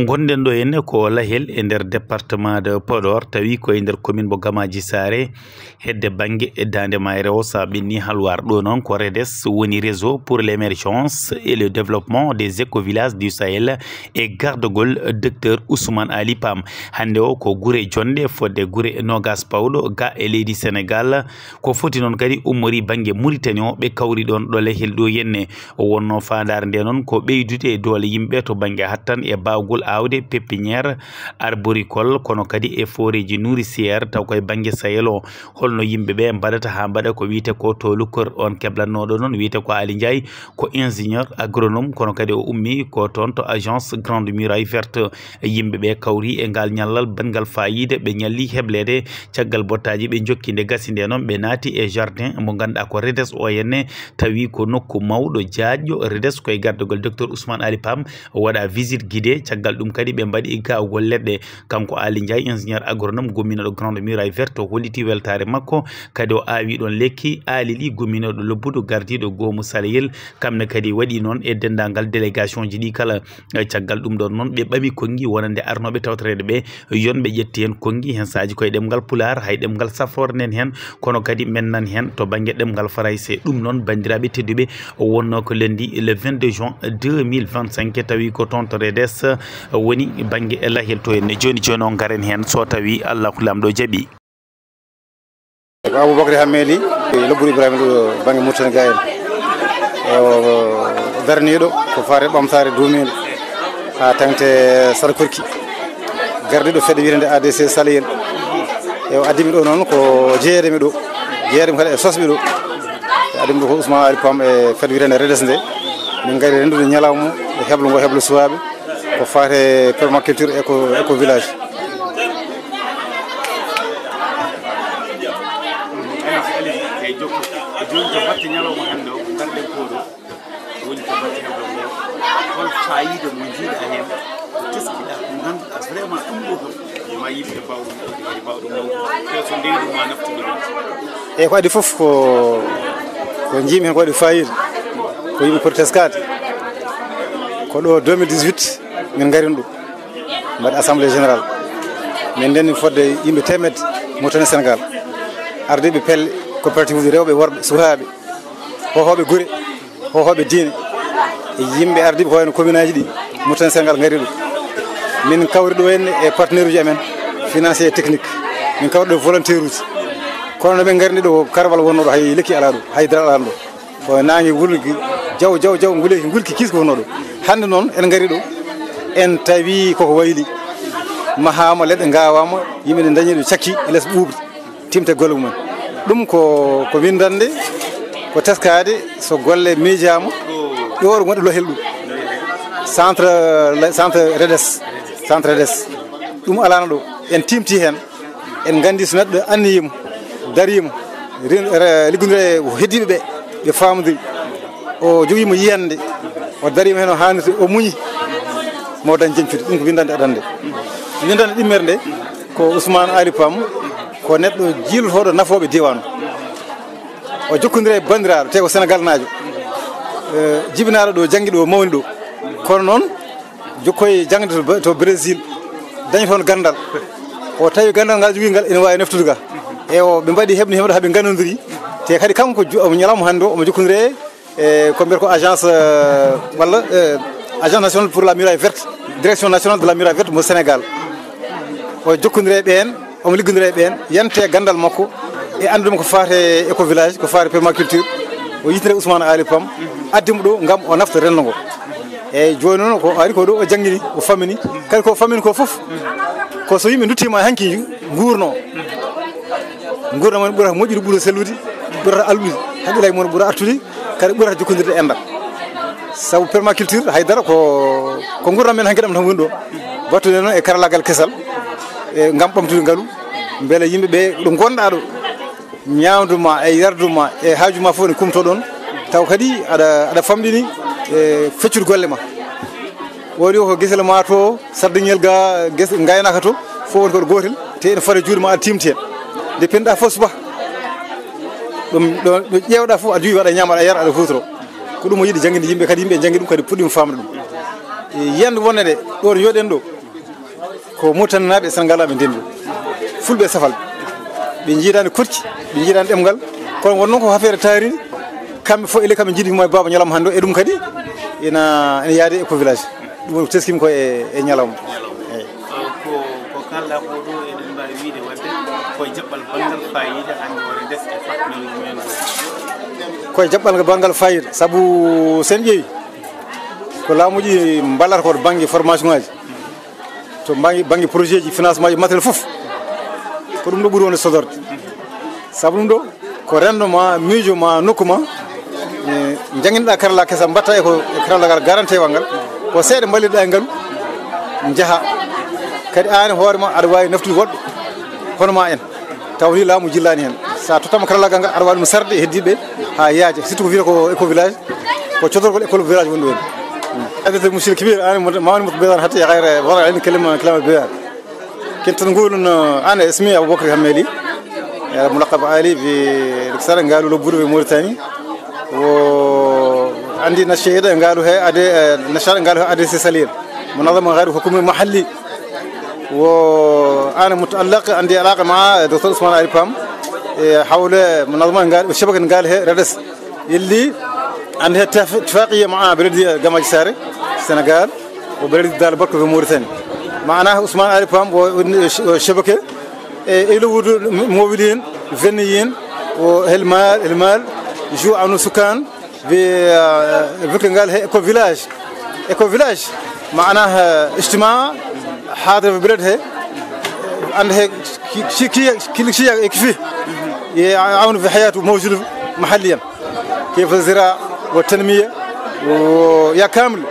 gonden ɗo henne ko lahel e nder département de Podor tawi ko e nder commune mo Gamaji Sare hedde banggue Dande Mayre o sa ɓenni halwar ɗo noon ko REDES woni réseau pour l'émergence et le développement des écovillages du Sahel et gardegol docteur Ousmane Ali Pam hande o ko guure jonde fodde guure nogas pawɗo ga e leydi Sénégal ko foti noon kadi ummori banggue Mauritanie o ɓe kawri ɗon ɗo lahel ɗo henne o wonno fandare nde noon ko ɓeydude doole yimɓe to banggue hattan e bawgol awde pépinière arboricole kono kadi e foreji nourricière taw koye banggue Sahel o holno yimɓeɓe mbaɗata ha mbaɗa ko wiyete ko to lukkor on keblannoɗo noon wiyete ko Ali Ndiaye ko ingénieur agronome kono kadi o ummi ko toon to agence grande muraille verte yimɓeɓe kawri e ngal ñallal bangal fayida ɓe ñalli heblede caggal bottaji ɓe jokki nde gasi nde noon ɓe naati e jardin mo ganduɗa ko REDES o henne tawi ko nokku mawɗo jaajƴo REDES koye gardogol docteur Ousmane Ali Pam waɗa visite guidé caggal ɗum kadi ɓe mbaɗi gawgol leɗɗe kanko Ali Ndiaye ingénieur agronome gomminoɗo grande muraille verte o holliti weltare makko kadi o awi ɗon lekki alili gomminoɗo lobbuɗo gardiɗo goomu Salayel kamne kadi waɗi noon e dendagal délégation ji ɗi kala caggal ɗum ɗon noon ɓe ɓami kongi wonande arnoɓe tawtorede ɓe yonɓe ƴetti hen kongi hen saji koye ɗemgal pular hay ɗemgal safrore nden hen kono kadi men nan hen to banggue ɗemgal français ɗum noon bandiraɓe tedduɓe o wonno ko lundi le 22 juin 2025 tawi ko toon to REDES woni banggue lahel to henne joni joni o garen hen so tawi Allah ko lamɗo jaaɓi. Aboubacry Hammeli Lobbou Ibrahima ɗo banggue Mauritanie ga en darniɗo ko fare ɓamtare dumel ha tangte Sarakorki gardiɗo fedde wiyetende ADC Salayel e o addimi ɗo noon ko jeeyedemi ɗo jeeyedemi kadi e sosɓe ɗo addimi ɗo ko Ousmane Ali Pam e fedde wiyetende REDES nde min gari rendude ñalawma e heblo ngo heblo suwaɓe ko fate permaculture éco village. E ko adi foof ko jiimi hen ko waɗi fayida ko yimɓe poti teskade ko ɗo 2018 min garin ɗo mbaɗi assemblée générale min ndenni fodde yimɓe temedde Mauritanie Sénégal ardiɓe pelle coopérative uji rewɓe worɓe sukaɓe hohoɓe guure hohoɓe diine e yimɓe ardiɓe ko wayno commune aji ɗi Mauritanie Sénégal gari ɗo min kawri ɗo henne e partenaire uji amen financier et technique min kawri ɗo volontaire uji kono noɓe garni ɗo karwal wonnoɗo hay lekki ala ɗo haydara ala ɗo ko nangue wulki jaw gulki kisko wonno ɗo hande noon en gari ɗo en tawi koko wayli mahama leɗɗe gawama yimɓe ne dañi ɗo cakki e less ɓuuɓri timte golle mumen ɗum ko windande ko teskade so golle miijama ɗo ɗo waɗi lohel ɗum centre REDES ɗum alano ɗo en timti hen en gandi so neɗɗo anniyimo darima liggodira e heddiɓe ɓe famodiri o joguimo yiyande o darima hen o hannirta o muñi mo dañ jencudi ɗum ko windande adande ɗimmere nde ko Ousmane Ali Pam ko neɗɗo jiilotoɗo nafoɓe diwan o jokkodira e bandiraɗo te ko Sénégal najo jibinaɗo ɗo janggi ɗo mawni ɗo kono noon jokkoye jangde to Brésil dañi toon gandal o tawi gandal ngal jogui ngal ene wawi neftude ga e o ɓe mbaɗi heɓni heɓde haaɓe gandodiri te kadi kanko ñalawma hande o omo jokkodire e ko mbiyata ko agence walla agence nationale pour la muraille verte direction nationale de la muraille verte mo Sénégal o jokkodire ɓen omo liggodire ɓen yante gandal makko e andudema ko fate éco village ko fate permaculture o yitire Ousmane Ali Pam addimo ɗo gam o nafta renndo ngo eyyi joni noon ko ari ko ɗo o jangguini o fammini kadi ko fammini ko foof ko so yimɓe duttima hanki gurno gurdam mon ɓurata moƴƴude ɓuura sellude ɓurata alɗude haqqilay mon ɓuura artude kadi ɓurata jokkodirde endal saabu permaculture haydara ko gurdam men hanki ɗam tan woni ɗo battude noon e karallagal kesal e gam ɓamtude ngaalu beele yimɓeɓe ɗo gonɗa ɗo ñawduma e yarduma e haajuma fof ne kumto ɗon taw kadi aɗa famɗini e feccude golle ma woni ko guesel ma to sardiŋel ga gaynaka to fof woni koɗo gotel te ene fota juuɗe ma aɗa timti hen nde pinɗa fof suba ɗo ƴewɗa fof aɗa jogi waɗa ñama aɗa yara aɗa hutoro ko ɗum o yiiɗi jangguinde yimɓe kadi yimɓe jangui ɗum kadi puɗɗima famde ɗum yande wonede ɗo yoɗen ɗo ko mutanaɓe Sénégal ɓe ndendu fulɓe safal ɓe jiidani korki ɓe jiidani ɗemgal kono wonnon ko affaire taaride kamɓe fof ele kamɓe jiiɗi mo baba ñalawma hande e ɗum kadi ina yaade éco village ɗum teskimi ko e ñalawma eyyi ko kalɗa ko ɗo eɗen mbawi wiide wadde koye jaɓɓal banggal fayida hande wone des e partenaire mumen koye jaɓɓal banggal fayida saabu sen ƴeewi ko laamuji ballata ko banggue formation ngaji to banggue projet ji financement ji matériel foof ko ɗum ɗo ɓuuri wonde sodorde saabu ɗum ɗo ko rendement miijo ma nokku ma jangguinoɗa karalla kesa mbatta e ko karalla garantewal ngal ko seeɗa balliɗa e ngaalu jaaha kadi an hoore ma aɗa wawi naftude woɗɓe hono ma en taw ni laamu jillani hen sa tottama karallagal ngal aɗa wawi ɗum sarde e heddiɓe ha yaaja surtout ko wiyata ko éco village ko codorgol école village woni ɗo hen أدت المشكلة كبيرة أنا ما متبادر حتى غير وضع عندي كلام البيان كنت نقول إنه أنا اسمي أبو بكر همالي ملقب عالي في الكسران قالوا له بورو في موريتانيا وعندي نشيدة قالوا هي أدي نشار قالوا أدي سيسالير منظمة غير حكومي محلي وأنا متعلق عندي علاقة مع دكتور عثمان علي بام حول منظمة قال الشبكة قال هي ردس اللي عندها اتفاقية مع بلدية جامعة ساري السنغال وبلدية دار بركة في موريتانيا معناها عثمان علي بام والشبكة إلو موبيلين فنيين والمال يجوا عن سكان في فكرة قال إيكو فيلاج إيكو فيلاج معناها اجتماع حاضر في بلدها عندها كل شيء يكفيه يعاون في حياته موجود محليا كيف الزراعة والتنمية ويا كامل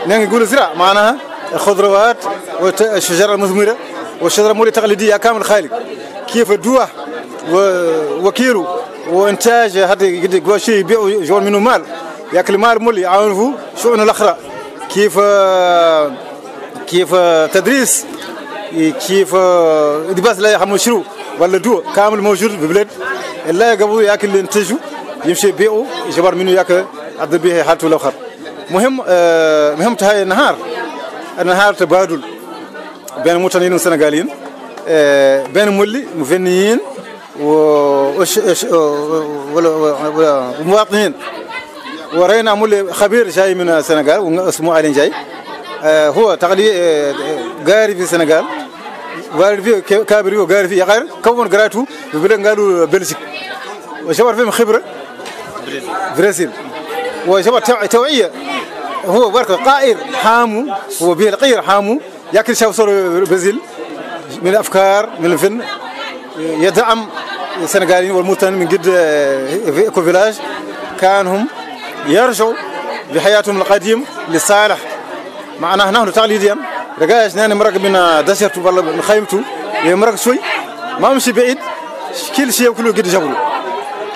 نقول الزراعة معناها الخضروات والشجرة المثمرة والشجرة المولية التقليدية يا كامل خالق كيف الدواء وكيلو وإنتاج هذا يقول شيء يبيعوا جوال منه مال ياكل مال مولي يعاونه شؤون الأخرى كيف تدريس كيف لباس لا يحمل مشروع ولا دواء كامل موجود في البلاد لا يقبضوا ياكل اللي ينتجوا يمشي يبيعوا يجبر منه ياكل عبد به حالته الأخر مهم هاي النهار تبادل بين المواطنين السنغاليين بين المولي مفنيين والمواطنين ورينا مولي خبير جاي من السنغال اسمه علي جاي هو تقلي قاري في السنغال قاري في كابري وقاري في غير كون قراته بلاد قالوا بلجيك وشبر فيهم خبره برازيل وشبر توعيه هو بركة قائر حامو هو به القير حامو ياكل شاف صور برازيل من الافكار من الفن يدعم السنغاليين والمواطنين من قد في ايكو فيلاج كانهم يرجعوا بحياتهم القديم للصالح معنا نحن تقليديا رجاش نحن مرق من دشرت ولا من خيمته مرق شوي ما مشي بعيد كل شيء كله قد جابوا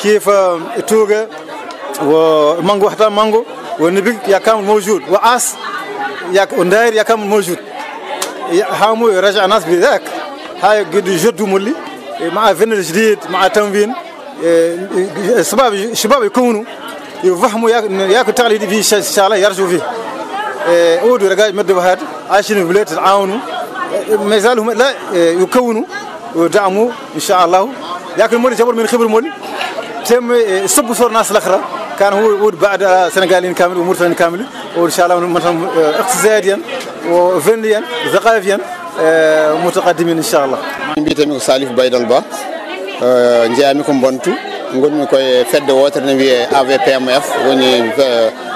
كيف التوغا ومانجو حتى مانجو والنبيك يا كامل موجود وعاس يا ونداير يا كامل موجود هامو يرجع الناس بذاك هاي قد يجدوا مولي مع فن جديد مع تنوين الشباب يكونوا يفهموا ياكل تقليدي في ان شاء الله يرجعوا فيه اودوا رجاء مدوا هاد عايشين في بلاد تعاونوا ما يزالوا لا يكونوا ودعموا ان شاء الله لكن مولي جبر من خبر مولي تم صب صور ناس الاخرى كان هو بعد سنغاليين كامل وموريتانيين كامل وان شاء الله مثلا اقتصاديا وفنيا ثقافيا متقدمين ان شاء الله. بيتمي سالف بايدال با نجامي كوم بونتو ngoni koy fedde wotere ne wiye AVPMF woni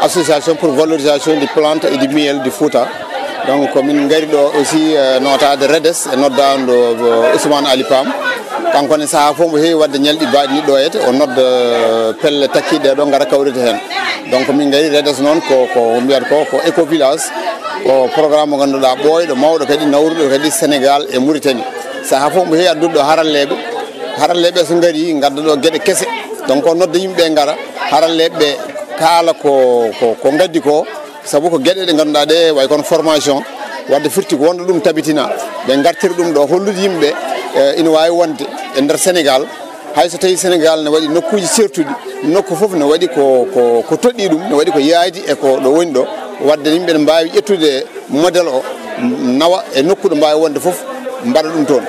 association pour valorisation des plantes et du miel du Fouta donc min ngari do aussi notade redes e noddando Ousmane Ali Pam kanko ne saha fo mo heewi wadde ñalɗi baɗi ni ɗo yete o nodda pelle takkiɗe ɗo ngara kawrite hen donc min ngari redes noon ko mbiyata ko éco village ko programme mo ganduɗa ɓooyɗo mawɗo kadi nawruɗo kadi Sénégal e Mauritanie saha fo mo heewi adduɗo haralleɓe so ngari gadda ɗo gueɗe kese donc o nodda yimɓe ngara haralleɓe kaala ko gaddi ko saabu ko gueɗe ɗe ganduɗa ɗe way kono formation wadde firti ko wonɗo ɗum tabitina ɓe gartira ɗum ɗo hollude yimɓe ina wawi wonde e nder Sénégal hayso tawi Sénégal ne waɗi nokkuji certuɗi nokku foof ne waɗi ko toɗɗi ɗum ne waɗi ko yaadi e ko ɗo woni ɗo wadde yimɓe ne mbawi ƴettude modèle o nawa e nokku ɗo mbawi wonde foof mbaɗa ɗum toon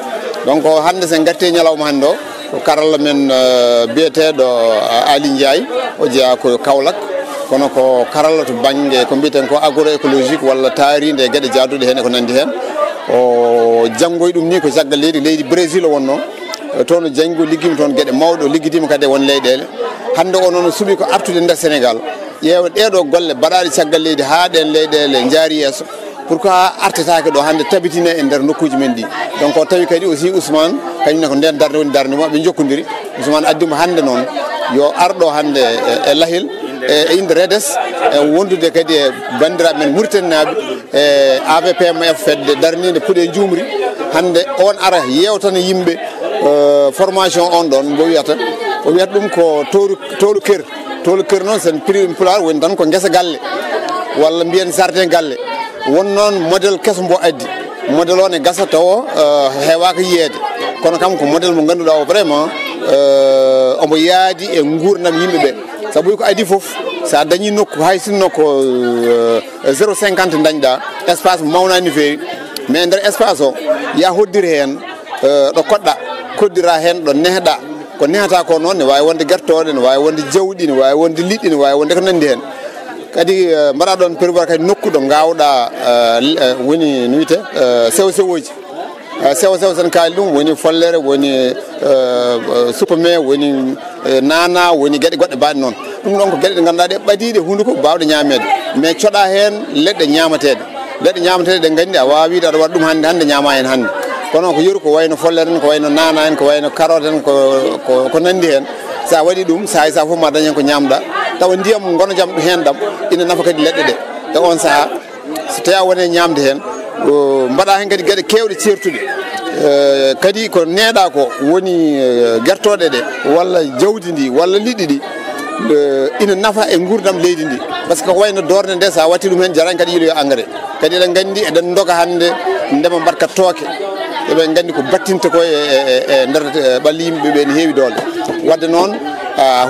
donc hande sen gatti ñalawma hande o ko karalla men biyeteɗo Ali Ndiaye o jeeya ko Kaolack kono ko karalla to banggue ko mbiyeten ko agroécologique walla taaride e gueɗe jaaduɗe hen e ko nandi hen o janggoy ɗum ni ko caggal leydi Brésil o wonno toon janggo ligguima toon gueɗe mawɗe o ligguidima kadi e won leyɗele hande o noon suuɓi ko artude nder Sénégal ƴeewa ɗeɗo golle mbaɗaɗe caggal leydi ha ɗen leyɗele jaari yesso pourquoi artetake ɗo hande tabitine e nder nokkuji men ɗi donc o tawi kadi aussi Ousmane kañumne ko nden darde woni darde mum ɓe jokkodiri Ousmane addimo hande noon yo arɗo hande e Lahil e inde REDES e wondude kadi e bandiraɓe men Mauritanie e AVPMF fedde darnide puuɗe jumri hande on ara yewtana yimɓe formation on ɗon mbo wiyata o wiyata ɗum ko towru kër noon sen prix pulaar woni tan ko guesa galle walla mbiyen jardin galle won noon modèle keso mbo addi modèle o ne gasa taw heewaka yiyeede kono kam ko modèle mo ganduɗa o vraiment omo yaadi e gurdam yimɓeɓe saabu ko adi foof sa dañi nokku hay sinno ko 0,50 dañɗa espace mo mawnani feewi mais nder espace o ya hoddir hen ɗo koɗɗa koddira hen ɗo nehɗa ko nehata ko noon ne wawi wonde guertoɗe ne wawi wonde jawɗi ne wawi wonde liɗɗi ne wawi wonde ko nandi hen kadi mbaɗa ɗon prévoir kadi nokku ɗo gawɗa woni no wiyete sewo sewoji sewo sen kaali ɗum woni follere woni supame woni nana woni gueɗe goɗɗe mbaɗe noon ɗum ɗon ko gueɗe ɗe ganduɗa ɗe ɓadiɗe hunde ko bawɗe ñamede mais coɗa hen leɗɗe ñamateɗe ɗe gandi a wawi wiide aɗa waɗa ɗum hande ñama hen hande kono ko yeru ko wayno follere en ko wayno nana en ko wayno carotte en ko nandi hen sa waɗi ɗum sa foof ma dañi hen ko ñamɗa tawa ndiyam gono jam hen ɗam ina nafa kadi leɗɗe ɗe e on saaha so tawi a wone ñamde hen mbaɗa hen kadi gueɗe kewɗe certuɗe kadi ko neeɗa ko woni guertoɗe ɗe walla jawdi ndi walla liɗɗi ɗi ina nafa e gurdam leydi ndi par ce que ko wayno dorde nde sa watti ɗum hen jarani kadi yiiɗo yo engrais kadi eɗen gandi eɗen doga hande ndema mbatka tooke eɓen gandi ko battinta ko e nder ɓalli yimɓeɓe ne heewi doole wadde noon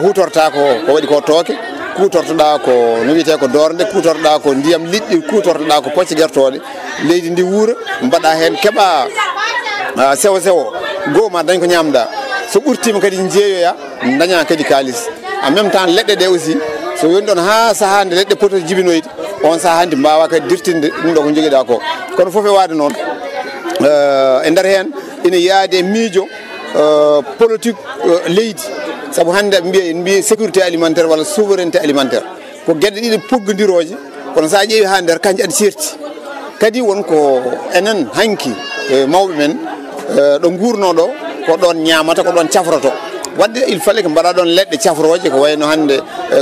hutorta ko waɗi ko tooke kutortoɗa ko no wiyete ko dorde kutortoɗa ko ndiyam liɗɗi kutortoɗa ko pocce guertoɗe leydi ndi wuura mbaɗa hen keeɓa sewo goho ma dañ ko ñamɗa so ɓurtima kadi jeeyoya daña kadi kalis en même temps leɗɗe ɗe aussi so yoni ɗon ha saaha nde leɗɗe poto jibinoyde on saaha hande mbawa kadi dirtinde ɗum ɗo ko joguiɗa ko kono foof e wade noon e nder hen ina yaade miijo politique leydi saabu hande mbiye sécurité alimentaire walla souveraineté alimentaire ko gueɗe ɗiɗi poggodiroje kono sa ƴeewi ha nder kanƴe aɗa certi kadi wonko enen hanki mawɓe men ɗo gurno ɗo ko ɗon ñamata ko ɗon cafroto wadde il fallait ko mbaɗa ɗon leɗɗe cafroje ko wayno hande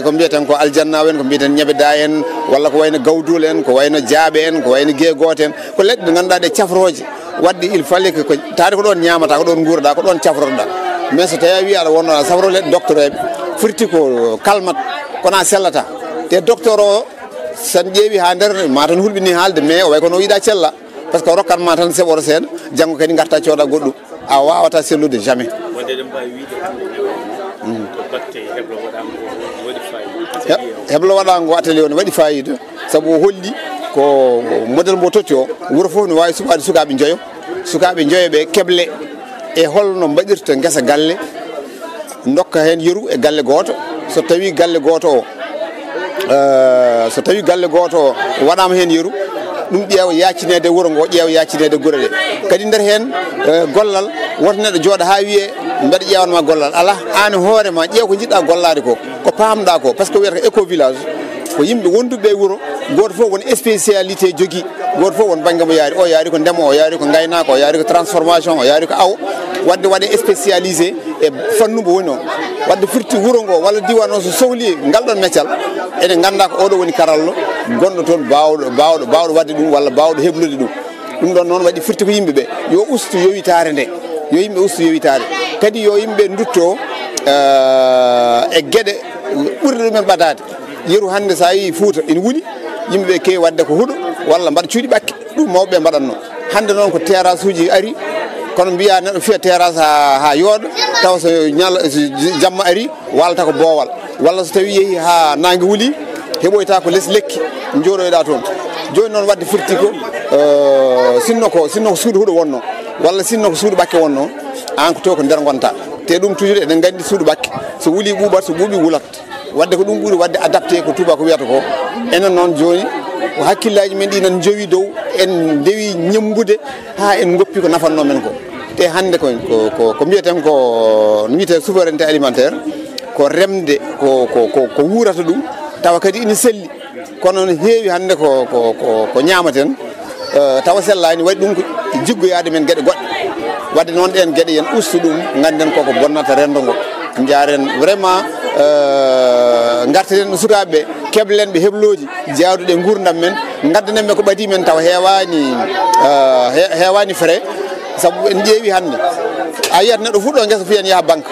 ko mbiyeten ko aljanna en ko mbiyeten ñebeda en walla ko wayno gawdul en ko wayno jaaɓe en ko wayno gueegote en ko leɗɗe ɗe ganduɗa ɗe cafroje wadde il fallait que taade ko ɗon ñamata ko ɗon guurɗa ko ɗon cafrotoɗa mais so tawi a wi aɗa wonno aɗa safro leɗɗe doctoreɓe firti ko kalmat kono sellata te docteur o san ƴeewi ha nder ma tan hulɓini haalde mais o way kono yiiɗa cella par ce que rokkatma tan seɓoto seeɗa janggo kadi garta cooda goɗɗum a wawata sellude jamais heblo waɗango atelier o ne waɗi fayida saabu o holli ko modèle mbo totti o wuuro foof ne wawi suɓade sukaɓe joyoɓe keble e holno mbaɗirta guesa galle dokka hen yeeru e galle goto so tawi galle goto o waɗama hen yeeru ɗum ƴeewa yaccinede wuuro ngo ƴeewa yaccinede guure ɗe kadi nder hen gollal woto neɗɗo jooɗo ha wiye mbeɗa ƴewanma gollal ala an hoorema ƴeew ko jiɗɗa gollade ko pamɗa ko par ce que wiyata ko éco village ko yimɓe wonduɓe e wuuro goto foof won spécialité jogui goto foof won banggue mo yaari o yaari ko ndema o yaari ko gaynaka o yaari ko transformation o yaari ko awo wadde waɗe spécialisé e fannumo woni o wadde firti wuuro ngo walla diwan o so sohli ngal ɗon meccal ene ganda ko oɗo woni karallo gonɗo toon bawɗo wadde ɗum walla bawɗo heblude ɗum ɗon noon waɗi firti ko yimɓeɓe yo ustu yowitare nde yo yimɓe ustu yowitare kadi yo yimɓe dutto e gueɗe ɓurde ɗumen ɓadade yeeru hande sa yi Fouta ina wuuli yimɓeɓe kewi wadde ko huuɗo walla mbaɗa cuuɗi ɓakke ɗum mawɓe mbaɗatno hande noon ko terrasse uji ari kono mbiya neɗɗo fiya terrasse ha yooɗa taw so jamma ari walta ko boowal walla so tawi yeehi ha nangue wuuli heɓoyta ko less lekki joɗoyɗa toon joni noon wadde firti ko sinno ko suudu huuɗo wonno walla sinno ko suudu ɓakke wonno an ko to ko nder gonta te ɗum toujours eɗen gandi suudu ɓakke so wuuli ɓuuɓat so ɓuuɓi wuulat wadde ko ɗum ɓuuri wadde adapté ko tuba ko wiyata ko enen noon joni ko hakkillaji men ɗi nan jowi dow en dewi ñembude ha en goppi ko nafanno men ko te hande ko mbiyeten ko no wiyete souveraineté alimentaire ko remde ko wurata ɗum tawa kadi ina selli kono no heewi hande ko ñamaten tawa sellani waɗi ɗum ko jiggoyade men gueɗe goɗɗe wadde noon ɗen gueɗe yen ustu ɗum ganden koko bonnata rendo ngo jaren vraiment garteten no sukaɓeɓe keblen ɓe hebloji jawduɗe gurdam men gaddanenɓe ko ɓaadi men taw hewani frais saabu en ƴeewi hande a yiyat neɗɗo fuɗɗo guesa fiyen yaaha banque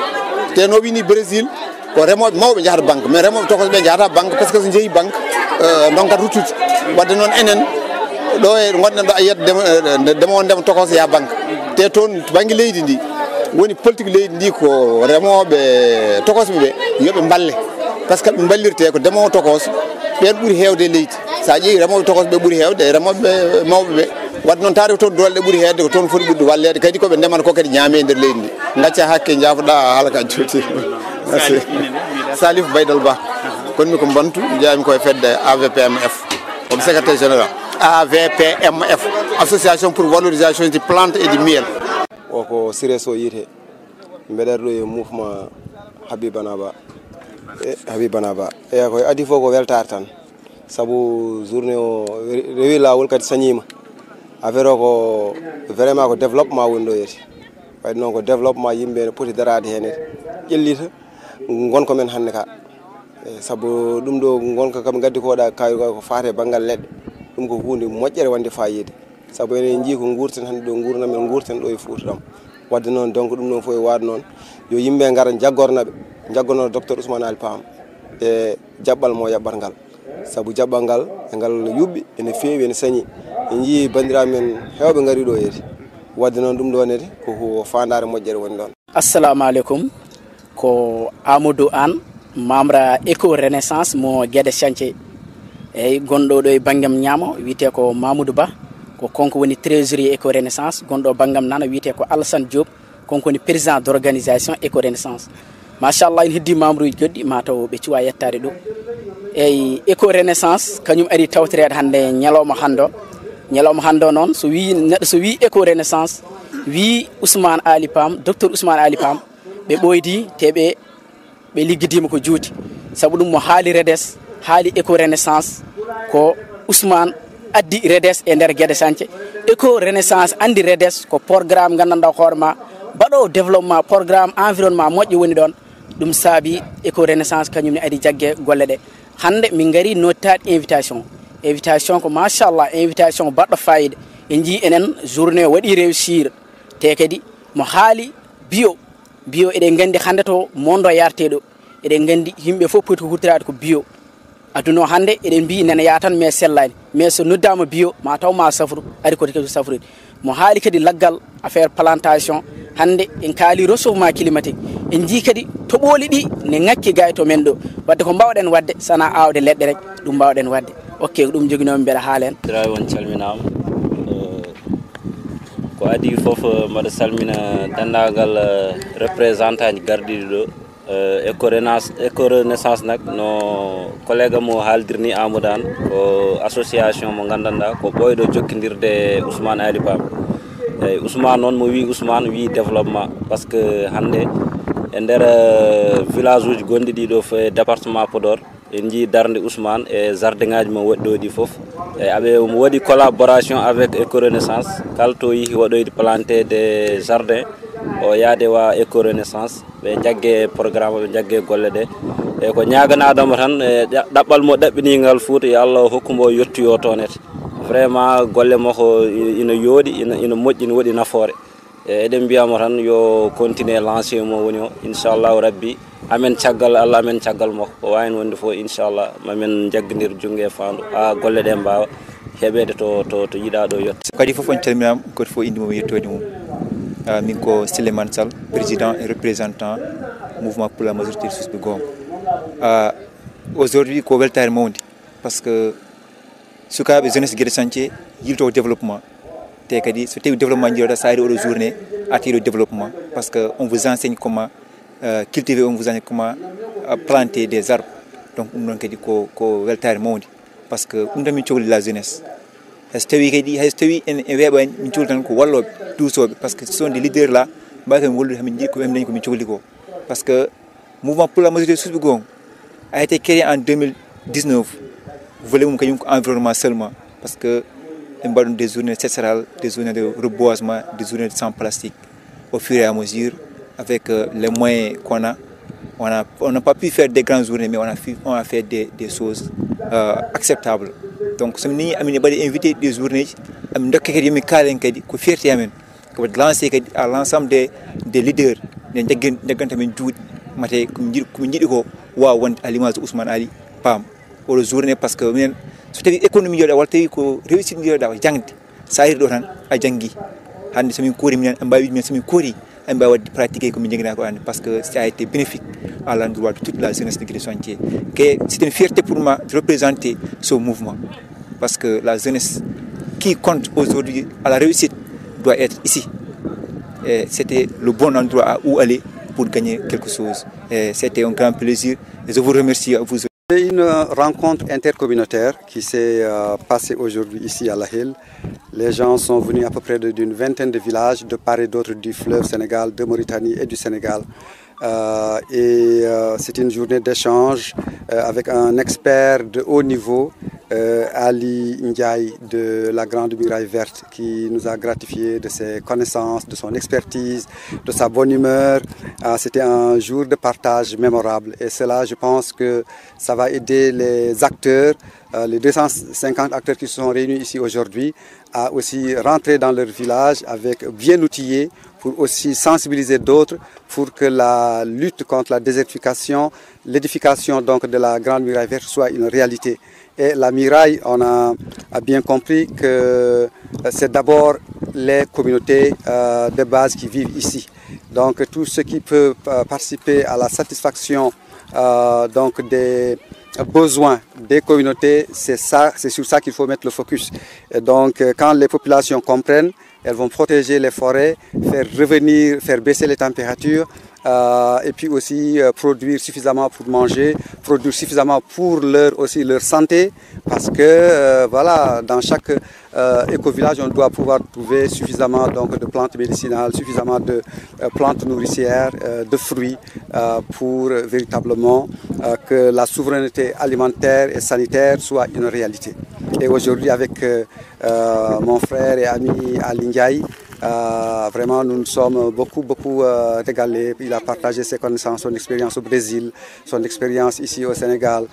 te no wini Brésil ko remoɓe mawɓe jahata banque mais remoɓe tokosoɓe jahata banque par ce que so jeeyi banque donkat ruttude wadde noon enen ɗo e gonɗen ɗo a yiyat ndemowo ndema tokoso yaha banque te toon banggue leydi ndi woni politique leydi ndi ko remoɓe tokosɓe ɓe yoɓe balle par ce que ɓe ballirte ko ndemowo tokos ɓen ɓuuri hewde leydi sa ƴeewi remoɓe tokosɓe ɓuuri hewde e remoɓe mawɓe ɓe wadde noon taari ko toon dole ɗe ɓuuri hedde ko toon foti ɓuurɗe wallede kadi koɓe ndemata ko kadi ñaame e nder leydi ndi gacca hakke jafoɗa haala ka joti Salif Baydal Ba konmi ko Bantu jeyami koye fedde AVPMF comme secrétaire général AVPMF association pour valorisation des plantes et du miel o ko Sireso yite mbeɗer ɗo e mouvement Habibana Ba eyi koye adi fof ko weltare tan saabu journée o rewi lawol kadi sañima affaire o ko vraiment ko développement woni ɗo yeti wadde noon ko développement yimɓe ne poti darade hen ƴellita gonka men hannde ka saabu ɗum ɗo gonka kam gaddi koɗa kayruga ko fate banggal leɗɗe ɗum ko hunde moƴƴere wonde fayide saabu enen jii ko gurten hannde ɗo gurnamen gurten ɗo e Fouta ɗam wadde noon donc ɗum ɗon fof e waade noon yo yimɓe gara jaggornaɓe jaggono docteur Ousmane Ali Pam e jaɓɓal mo yaɓɓat ngal saabu jaɓɓal ngal e ngal yuɓɓi ene feewi ene sañi en jii bandiraɓe men hewɓe gari ɗo yeti wadde noon ɗum ɗo nede koko fandare moƴƴere woni ɗon. Assalamu aleykum ko Amadou Anne membre Eco Renaissance mo Guédé Chantier eyyi gonɗo ɗo e banggam ñaamo wiyete ko Mamadou Ba ko konko woni trésorier Eco Renaissance gonɗo banggam nana wiyete ko Alassane Diop konko woni président d' organisation Eco Renaissance machallah en heddi membre uji goɗɗi mataw ɓe cuwa yettade ɗo eyyi Eco Renaissance kañum ari tawtorede hande ñalawma hande o noon so wi neɗɗo so wi Eco Renaissance wi Ousmane Ali Pam docteur Ousmane Ali Pam ɓe ɓoydi te ɓe liggidima ko juuti saabu ɗum mo haali REDES haali Eco Renaissance ko Ousmane addi REDES e nder Guédé Chantier Eco Renaissance andi REDES ko programme gandanɗa hoorema baɗo développement programme environnement moƴƴo woni ɗon ɗum saabi Eco Renaissance kañum ne adi jaggue golle ɗe hande min gari nottade invitation ko machallah invitation baɗɗo fayida en jii enen journée waɗi réussir te kadi mo haali bio eɗen gandi hande to mondo yarteɗo eɗen gandi yimɓe fof poti huttirade ko bio aduno hande eɗen mbi nene yatan mais sellani mais so noddama bio ma taw ma safru ari koti kadi safrude mo haali kadi laggal affaire plantation hande en kaali réchauffement climatique en jii kadi toɓoli ɗi ne ngakki gay to men ɗo wadde ko mbawɗen wadde sana awde leɗɗe rek ɗum mbawɗen wadde ok ko ɗum joguinomi mbeɗa haalen dirawi on calminama ko adi foof mbaɗa salmina dendagal représentant ji gardiɗi ɗo Eco Renaissance nak no collègue mo haaldirni Amadou Anne ko association mo gandanɗa ko ɓoyɗo jokkodirde Ousmane Ali Pam eyyi Ousmane noon mo wi Ousmane wi développement par ce que hande e nder village uji gonɗi ɗiɗo fo département Podor en jii darde Ousmane e jardin ngaji mo waɗi ɗo ɗi foof eyyi aɓe mo waɗi collaboration avec Eco Renaissance kala to yiihi waɗoyde planté des jardins o yaade wa Eco Renaissance ɓe jagge programme ɓe jagge golle ɗe e ko ñaganaɗomo tan e ɗaɓɓal mo ɗaɓɓinigal Fouta yo Allah hokkumo yettoyo tonete vraiment golle makko ina yooɗi ina moƴƴi ina waɗi nafoore e eɗen mbiyamo tan yo continuer lancé mo woni o inchallahu rabbi amen caggal Allah amen caggal makko ko wayno wonde fof inchallah mamen jaggodir jungue e fandu ha golle ɗe mbawa heɓede to yiɗa ɗo yetto kadi foof on calminama goto fof indi mum yettode mum min ko Souleymane Sall président et représentant mouvement pour la majorité de Sousɓe Gonga aujourd'hui ko weltare mawde parce que sukaɓe jeunesse gueɗe chantier yilto développement te kadi so tawi développement jiiɗoɗa sa ari oɗo journée attire développement parce que on vous enseigne comment cultiver, on vous enseigne comment planter des arbres. Donc on non kadi ko weltare mawdi parce que ɗum tan min cohli la jeunesse hay so tawi en weeɓa min cohli tan ko walloɓe duusoɓe parce que ce sont des leaders là mbawi kam wallude hamin jiiɗi ko ɓen dañi komin cohli ko parce que mouvement pour la majorité suuɓi gon a été créé en 2019 volet mum kañum ko environnement seulement parce que en mbaɗon des journées céréales, des journées de reboisement, des journées sans plastique au fur et à mesure avec les moyens qu'on a. On n'a pas pu faire des grandes journées, mais on a fait des choses acceptables. Donc, si on a invité des journées, on a fierté à l'ensemble des leaders, à l'image de Ousmane Ali, PAM, pour les journées parce que so tawi économie joɗa walla tawi ko réussite joɗa ko jangde sa ari ɗo tan a janggi hande somin koori minen en mbawi min somin koori en mbawi wadde pratiquer komin jangguina ko hande parce que ça a été bénéfique à l'endroit de toute la jeunesse de Guédé Chantier. C'est une fierté pour moi de représenter ce mouvement parce que la jeunesse qui compte aujourd'hui à la réussite doit être ici. C'était le bon endroit où aller pour gagner quelque chose. C'était un grand plaisir et je vous remercie à vous. C'est une rencontre intercommunautaire qui s'est passée aujourd'hui ici à La Hill. Les gens sont venus à peu près d'une vingtaine de villages de part et d'autre du fleuve Sénégal, de Mauritanie et du Sénégal. C'est une journée d'échange avec un expert de haut niveau, Ali Ndiaye de la Grande Muraille Verte, qui nous a gratifié de ses connaissances, de son expertise, de sa bonne humeur. C'était un jour de partage mémorable et cela, je pense que ça va aider les acteurs, les 250 acteurs qui se sont réunis ici aujourd'hui, à aussi rentrer dans leur village avec bien outillés pour aussi sensibiliser d'autres pour que la lutte contre la désertification, l'édification donc de la Grande Muraille Verte soit une réalité. Et la muraille, on a bien compris que c'est d'abord les communautés de base qui vivent ici. Donc tout ce qui peut participer à la satisfaction donc des besoins des communautés, c'est sur ça qu'il faut mettre le focus. Et donc quand les populations comprennent, elles vont protéger les forêts, faire baisser les températures et puis aussi produire suffisamment pour manger, produire suffisamment pour leur santé, parce que voilà, dans chaque éco-village, on doit pouvoir trouver suffisamment donc, de plantes médicinales, suffisamment de plantes nourricières, de fruits pour véritablement que la souveraineté alimentaire et sanitaire soit une réalité. Et aujourd'hui, avec mon frère et ami Ali Ndiaye, vraiment nous nous sommes beaucoup régalés. Il a partagé ses connaissances, son expérience au Brésil, son expérience ici au Sénégal.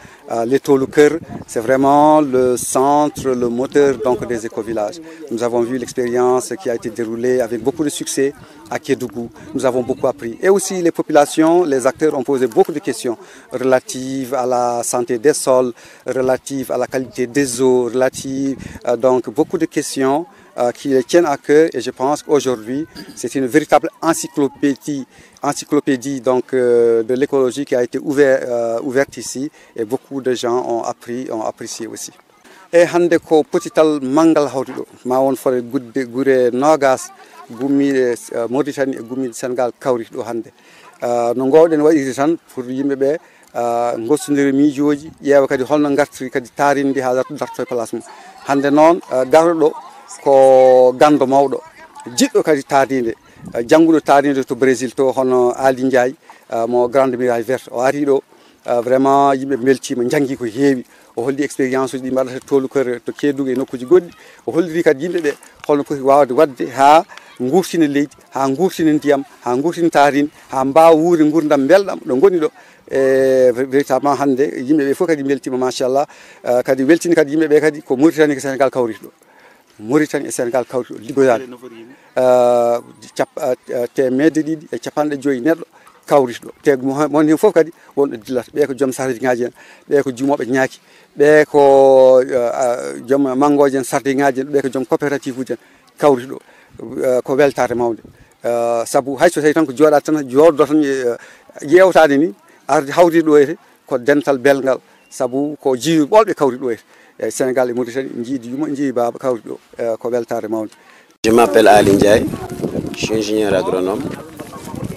Les Toluker, c'est vraiment le centre, le moteur donc, des éco-villages. Nous avons vu l'expérience qui a été déroulée avec beaucoup de succès à Kédougou. Nous avons beaucoup appris. Et aussi les populations, les acteurs ont posé beaucoup de questions relatives à la santé des sols, relatives à la qualité des eaux, relatives donc beaucoup de questions qui les tiennent à cœur, et je pense qu'aujourd'hui c'est une véritable encyclopédie donc, de l'écologie qui a été ouverte ici, et beaucoup de gens ont apprécié aussi. Et hande ko potital mangal hawtido ma won fore gure nogas gummi Mauritanie e gummi Sénégal kawri do hande no gowden waɗiri tan pour yimɓe ɓe gossodiri miijoji ƴeewa kadi holno gartiri kadi taarindi ha darto e place mum. Hande noon garɗo ko gando mawɗo jiɗɗo kadi taadinde jannguɗo taadinde to Brésil to hono Ali Ndiaye mo Grande Muraille Verte o ari ɗo vraiment yimɓe beltima janggi ko heewi, o holli expérience uji ɗi mbaɗata Toluker to Kédougou e nokkuji goɗɗi, o holliri kadi yimɓe ɓe holno poti wawde wadde ha gurtina leydi, ha gurtina ndiyam, ha gurtina taarinde, ha mbawa wuurde gurdam belɗam ɗo goni ɗo. E véritablement hande yimɓeɓe fof kadi beltima machallah, kadi weltini kadi yimɓeɓe kadi ko Mauritanie ko Sénégal kawriti ɗo. Mauritanie et Sénégal kawri ɗo liggoyade temedde ɗiɗi e capanɗe joyyi neɗɗo kawriti ɗo. Te mon hen fof kadi wonɗo dillata, ɓe ko joom sardiŋaji en, ɓe ko jumoɓe ñaaki, ɓe ko joom mangoje en sardiŋaji en, ɓe ko joom coopérative uji en kawriti ɗo. Ko weltare mawde, saabu hayso tawi tan ko jooɗade tan jooɗo tan yewtade ni arde hawride ɗo ete ko dental belgal sabu ko jiiwi ɓolɓe kawri ɗo e Sénégal et Mauritanie jiidi yuma jiiwi baba kawri ɗo ko weltare mawde. Je m'appelle Ali Ndiaye, je suis ingénieur agronome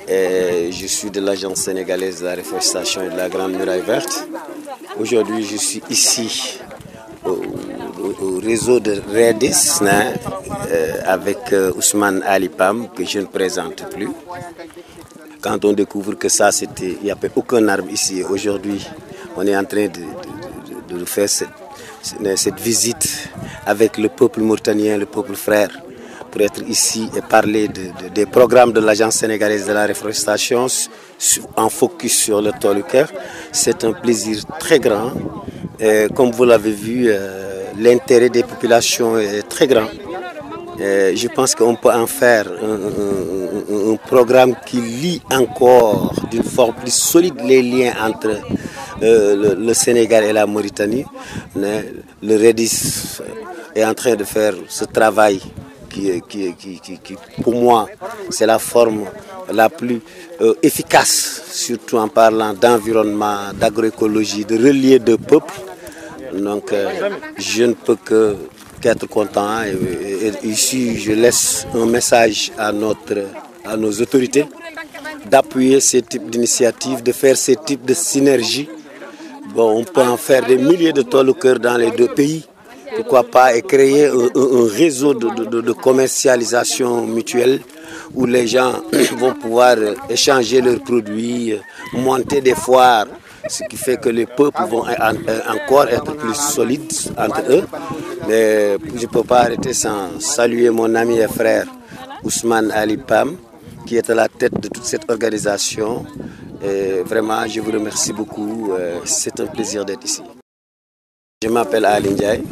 et je suis de l'Agence sénégalaise de la reforestation et de la Grande Muraille Verte. Aujourd'hui, je suis ici au réseau de REDIS avec Ousmane Ali Pam, que je ne présente plus. Quand on découvre que ça, il n'y avait aucun arbre ici. Aujourd'hui, on est en train de faire cette visite avec le peuple mauritanien, le peuple frère, pour être ici et parler des programmes de l'Agence sénégalaise de la reforestation en focus sur le Toluker. C'est un plaisir très grand. Et comme vous l'avez vu, l'intérêt des populations est très grand. Et je pense qu'on peut en faire un programme qui lie encore d'une forme plus solide les liens entre le Sénégal et la Mauritanie. Le REDIS est en train de faire ce travail qui pour moi, c'est la forme la plus efficace, surtout en parlant d'environnement, d'agroécologie, de relier deux peuples. Donc, je ne peux qu'être content. Et ici, je laisse un message à nos autorités d'appuyer ces types d'initiatives, de faire ces types de synergies. Bon, on peut en faire des milliers de Toluker dans les deux pays. Pourquoi pas, et créer un réseau de commercialisation mutuelle où les gens vont pouvoir échanger leurs produits, monter des foires, ce qui fait que les peuples vont encore être plus solides entre eux. Mais je ne peux pas arrêter sans saluer mon ami et frère Ousmane Ali Pam, qui est à la tête de toute cette organisation. Et vraiment, je vous remercie beaucoup. C'est un plaisir d'être ici. Je m'appelle Ali Ndiaye.